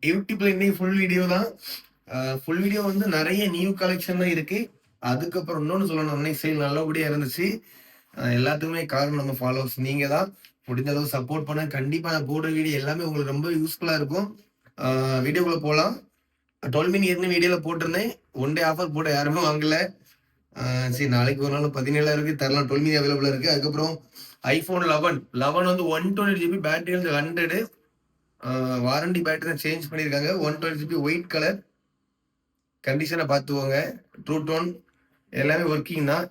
யூடியூப்ல இன்னைக்கு full video தான். ஃபுல் வீடியோ வந்து நிறைய நியூ கலெக்ஷன் தான் இருக்கு. அதுக்கப்புறம் இன்னொன்னு சொல்லணும், அன்னைக்கு சேல் நல்லபடியா இருந்துச்சு. எல்லாத்துக்குமே காரணம் நம்ம ஃபாலோவர்ஸ் நீங்க தான். முடிஞ்ச அளவு சப்போர்ட் பண்ண கண்டிப்பா நான் போடுற வீடியோ எல்லாமே உங்களுக்கு ரொம்ப யூஸ்ஃபுல்லா இருக்கும். வீடியோக்குள்ள போலாம். 12 மினி ஏற்கனவே வீடியோல போட்டிருந்தேன். ஒன் டே ஆஃபர் போட யாருமே வாங்கல. சரி நாளைக்கு ஒரு நாள் 17 இருக்கு தரலாம். 12 மினி அவைலபிளா இருக்கு. அதுக்கப்புறம் ஐபோன் 11 வந்து 120 ஜிபி பேட்டரி வந்து 100. வாரண்டி பேட்டரி சேஞ்ச் பண்ணியிருக்காங்க. 120 ஜிபி ஒயிட் கலர். கண்டிஷனை பார்த்துக்கோங்க. ட்ரூ டோன் எல்லாமே ஒர்க்கிங் தான்.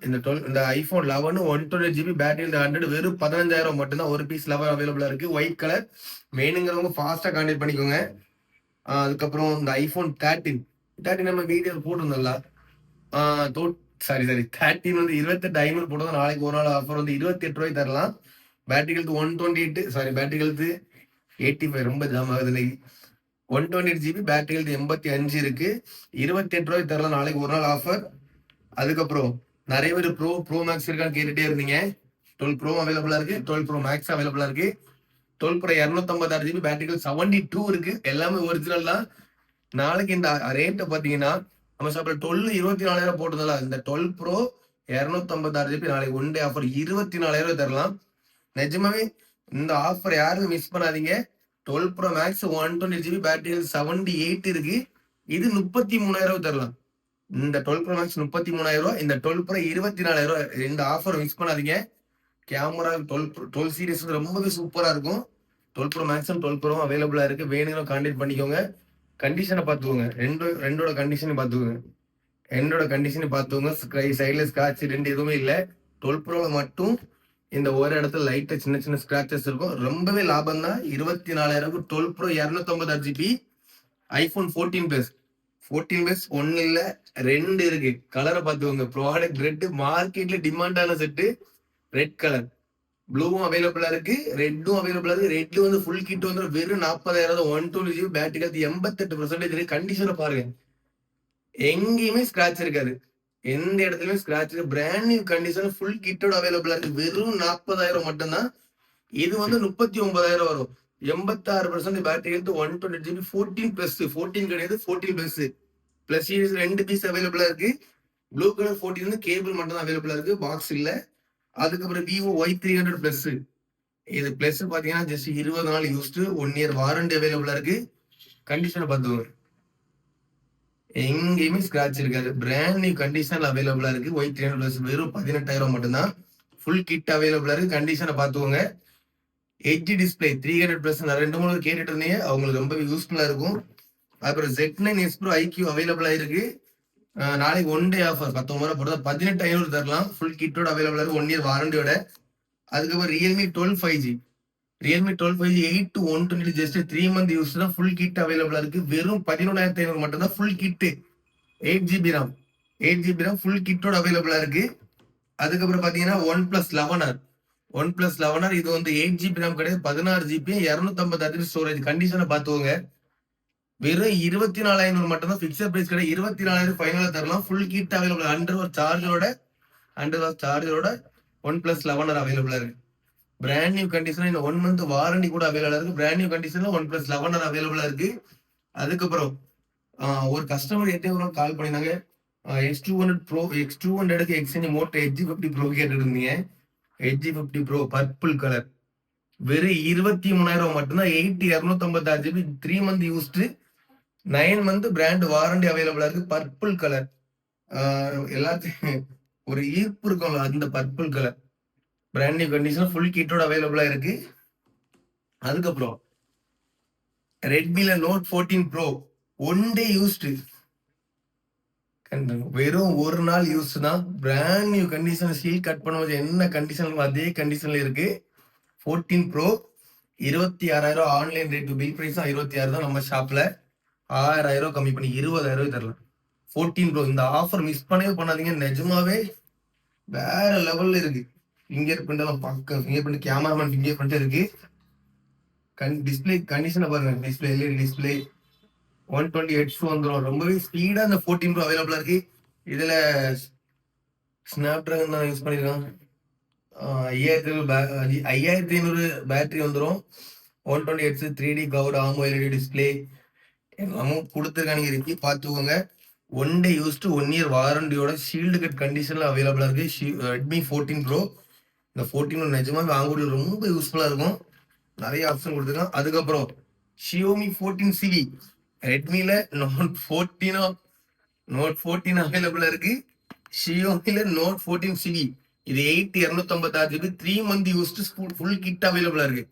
இந்த ஐபோன் 11 120 ஜிபி பேட்டரி 100 வெறும் 15,000 மட்டும்தான். ஒரு பீஸ் 11 அவைலபிளா இருக்கு. ஒயிட் கலர் வேணுங்கிறவங்க ஃபாஸ்டா கான்டாக்ட் பண்ணிக்கோங்க. அதுக்கப்புறம் இந்த ஐபோன் 13 நம்ம வீடியோ போட்டிருந்தோம்ல. சாரி 13 வந்து 28,500 போட்டோம். நாளைக்கு ஒரு நாள் ஆஃபர் வந்து 28 ரூபாய் தரலாம். Battery health 128 sorry battery health 85 ரொம்ப ஜாம் ஆகுது இன்னைக்கு. 128 ஜிபி பேட்டரி ஹெல்த் 85 இருக்கு. 28 ரூபாய் தரலாம். நாளைக்கு ஒரு நாள் ஆஃபர். அதுக்கப்புறம் நிறைய பேர் ப்ரோ மேக்ஸ் இருக்கான்னு கேட்டுட்டே இருந்தீங்க. 12 ப்ரோ அவைலபிளா இருக்கு. 12 ப்ரோ மேக்ஸ் அவைலபிளா இருக்கு. 12 ப்ரோ 256 ஜிபி பேட்டரி 72 இருக்கு. எல்லாமே ஒரிஜினல் தான். நாளைக்கு இந்த ரேட்டை பார்த்தீங்கன்னா நம்ம ஷாப்ல 12 24,000 போட்டதில்ல. இந்த 12 ப்ரோ 256 ஜிபி நாளைக்கு ஒன் டே ஆஃபர் 24,000 தரலாம். நிஜமாவே இந்த ஆஃபர் யாரும் மிஸ் பண்ணாதீங்க. 12 ப்ரோ மேக்ஸ் 120 ஜிபி பேட்டரி 78 இருக்கு. இது 33,000 தரலாம். இந்த 12 ப்ரோ மேக்ஸ் 33,000. இந்த 12 ப்ரோ 24,000. இந்த ஆஃபர் மிஸ் பண்ணாதீங்க. கேமரா 12 சீரிஸ் ரொம்பவே சூப்பரா இருக்கும். 12 ப்ரோ மேக்ஸும் 12 ப்ரோ அவைலபிளா இருக்கு. வேணுங்கிற கான்டாக்ட் பண்ணிக்கோங்க. கண்டிஷனை பார்த்துக்கோங்க. ரெண்டோட கண்டிஷனை பார்த்துக்கோங்க. என்னோட கண்டிஷனை பார்த்துக்கோங்க. சைட்ல ஸ்கிராட்ச் ரெண்டு எதுவுமே இல்லை. 12 ப்ரோல மட்டும் இந்த ஒரு இடத்துல லைட்டா சின்ன சின்ன ஸ்கிராச்சஸ் இருக்கும். ரொம்பவே லாபம் தான். 24,000 12 ப்ரோ 256 ஜிபி ஐபோன் 14 பிளஸ் ஒன்னு இல்ல 2 இருக்கு. கலரை பார்த்துக்கோங்க. ப்ராடக்ட் ரெட் மார்க்கெட்ல டிமாண்டான செட்டு. ரெட் கலர் ப்ளூவும் அவைலபிளா இருக்கு. ரெட்டும் அவைலபிளா இருக்கு. ரெட் வந்து ஃபுல் கிட் வந்து வெறும் 40,000. 120 ஜிபி பேட்டரி 88% இருக்கு. கண்டிஷனை பாருங்க. எங்கேயுமே ஸ்கிராட்ச் இருக்காது. எந்த இடத்துலயுமே scratch brand new condition full கிட்டோட அவைலபிளா இருக்கு. வெறும் 40,000 மட்டும்தான். இது வந்து 39,000 வரும். 86% பேட்டரி எடுத்து 120 ஜிபி 14 பிளஸ் 14 கிடையாது 14 பிளஸ் பிளஸ் சீரிஸ் 2 பீஸ் அவைலபிளா இருக்கு. ப்ளூ கலர் 14 வந்து கேபிள் மட்டும் தான் அவைலபிளா இருக்கு. பாக்ஸ் இல்ல. அதுக்கப்புறம் விவோ Y300 பிளஸ். இது பிளஸ் பாத்தீங்கன்னா ஜஸ்ட் 20 நாள் யூஸ்டு 1 இயர் வாரண்டி அவைலபிளா இருக்கு. கண்டிஷனை பார்த்துக்கோங்க. எங்கேயுமே ஸ்கிராட்ச் இருக்காது. பிராண்ட் நியூ கண்டிஷன் அவைலபிளா இருக்கு. Y300 பிளஸ் வெறும் 18,000 மட்டும்தான். ஃபுல் கிட் அவைலபிளா இருக்கு. கண்டிஷனை பார்த்துக்கோங்க. எட்ஜ் டிஸ்பிளே 300 பிளஸ் நான் 2-3 கேட்டுட்டு இருந்தீங்க. அவங்களுக்கு ரொம்ப யூஸ்ஃபுல்லா இருக்கும். அப்புறம் Z9 S Pro IQ அவைலபிளா இருக்கு. நாளைக்கு ஒன் டே ஆஃபர் 19 போட்டா 18,500 தரலாம். ஃபுல் கிட்டோட அவைலபிளா இருக்கு. 1 இயர் வாரண்டியோட. அதுக்கப்புறம் Realme 12 5G 8 to 120 just 3 month use தான். ஃபுல் கிட் அவைலபிளா இருக்கு. வெறும் 11,500 மட்டும் தான். Full kit 8GB RAM full கிட்டோட அவைலபிளா இருக்கு. அதுக்கப்புறம் பாத்தீங்கன்னா ஒன் பிளஸ் 11 இது வந்து 8GB RAM கிடையாது. 16GB 256 storage. கண்டிஷனை பார்த்துக்கோங்க. வெறும் 24,500 மட்டும் தான். பிக்சர் பிரைஸ் கிடையாது. 24,000 ஃபைனலா தரலாம். Full kit available. அண்டர் சார்ஜரோட ஒன் பிளஸ் 11 அவைலபிளா இருக்கு. பிராண்ட் நியூ கண்டிஷன் இந்த 1 மந்த் வாரண்டி கூட அவைலபிளா இருக்கு. பிராண்ட் நியூ கண்டிஷன்ல ஒன் பிளஸ் 11 அவைலபிளா இருக்கு. அதுக்கப்புறம் ஒரு கஸ்டமர் எத்தனை கால் பண்ணினாங்க. X200 Pro X200க்கு எக்ஸ்சேஞ்ச் மோட்டோ Edge50 Pro கேட்டு இருந்தீங்க. Edge50 Pro பர்பிள் கலர் வெறும் 23,000 மட்டும்தான். 256 GB 3 month used 9 month brand warranty அவைலபிளா இருக்கு. பர்பிள் கலர் எல்லாத்தையும் ஒரு ஈர்ப்பு இருக்கும்ல அந்த purple colour. Brand new condition full கிட்டோட அவைலபிளா இருக்கு. அதுக்கப்புறம் ரெட்மில Note 14 Pro one day used வெறும் ஒரு நாள் யூஸ் தான். Brand new condition seal cut பண்ணும்போது என்ன கண்டிஷன் அதே கண்டிஷன்ல இருக்கு. 14 Pro 26,000 online rate bill price 26 தான். நம்ம ஷாப்ல 6,000 கம்மி பண்ணி 20,000 தரலாம். 14 Pro இந்த ஆஃபர் மிஸ் பண்ணவே பண்ணாதீங்க. நிஜமாவே வேற லெவல்ல இருக்கு. ஃபிங்கர் பிரிண்ட் எல்லாம் பக்கம். Finger print cameraman finger print இருக்கு. டிஸ்பிளே கண்டிஷனை பாருங்க. டிஸ்பிளே LED டிஸ்பிளே 120 Hz வந்துடும். ரொம்பவே ஸ்பீடா இந்த 14 Pro அவைலபிளா இருக்கு. இதுல ஸ்னாப் டிராகன் தான் யூஸ் பண்ணிருக்காங்க. 5,500 பேட்டரி வந்துடும். 120 Hz 3D cout AMOLED display எல்லாமும் கொடுத்துருக்கானுங்க, ரிவ்யூ பார்த்துக்கோங்க. 1 டே யூஸ்டு 1 இயர் வாரண்டியோட ஷீல்டு கட் கண்டிஷன்ல அவைலபிளா இருக்கு. Redmi 14 bro. இந்த 14 நிஜமாவே வாங்கக்கூடிய ரொம்ப யூஸ்ஃபுல்லா இருக்கும். நிறைய ஆப்ஷன் கொடுத்துருக்கான். அதுக்கப்புறம் ஷியோமி 14 சிவி, ரெட்மில நோட் 14 அவைலபிளா இருக்கு. ஷியோமில நோட் 14 சிவி, இது 8256 GB 3 month used full kit அவைலபிளா இருக்கு.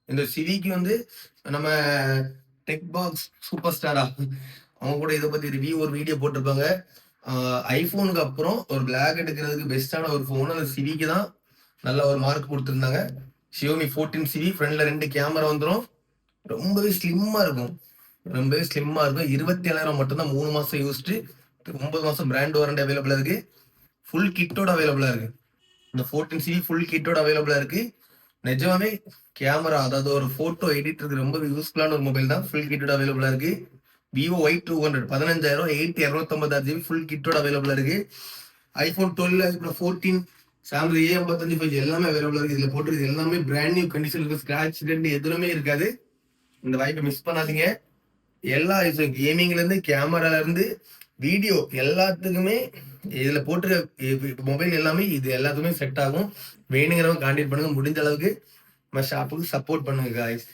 இந்த சிவிக்கு வந்து நம்ம டெக் பாக்ஸ் சூப்பர் ஸ்டாரா அவங்க கூட இதை பத்தி ரிவ்யூ ஒரு வீடியோ போட்டிருப்பாங்க. ஐபோனுக்கு அப்புறம் ஒரு பிளாக் எடுக்கிறதுக்கு பெஸ்டான ஒரு ஃபோன் அந்த சிவிக்கு தான் நல்ல ஒரு மார்க் கொடுத்துருந்தாங்க. ஷியோமி 14 சிவி, ஃப்ரண்ட்ல 2 கேமரா வந்துடும். ரொம்பவே ஸ்லிம்மா இருக்கும். 27,000 மட்டும்தான் 3 மாசம் யூஸ்டு, 9 மாசம் பிராண்ட் வாரண்டி அவைலபிளா இருக்கு. ஃபுல் கிட்டோட அவைலபிளா இருக்கு. இந்த 14 சிவி ஃபுல் கிட்டோட அவைலபிளா இருக்கு. நிஜமாவே கேமரா, அதாவது ஒரு போட்டோ எடிட்டருக்கு ரொம்ப யூஸ்ஃபுல்லான ஒரு மொபைல் தான். ஃபுல் கிட்டோட அவைலபிளா இருக்கு. விவோ Y200 15,000 8256 ஜிபி ஃபுல் கிட்டோட அவைலபிளா இருக்கு. IPhone 12, iPhone 14, Samsung A55 5G எல்லாமே அவைலபிளா இருக்கு. இதுல போட்டு எல்லாமே பிராண்ட் நியூ கண்டிஷன் இருக்கு. ஸ்கிராட்ச் டென்ட் எதுவுமே இருக்காது. இந்த வாய்ப்பை மிஸ் பண்ணாதீங்க. எல்லா கேமிங்ல இருந்து கேமரால இருந்து வீடியோ எல்லாத்துக்குமே இதுல போட்டுருக்க மொபைல் எல்லாமே இது எல்லாத்துக்குமே செட் ஆகும். வேணுங்கிறவங்க கான்டாக்ட் பண்ணுங்க. முடிஞ்ச அளவுக்கு நம்ம ஷாப்புக்கு சப்போர்ட் பண்ணுங்க காய்ஸ்.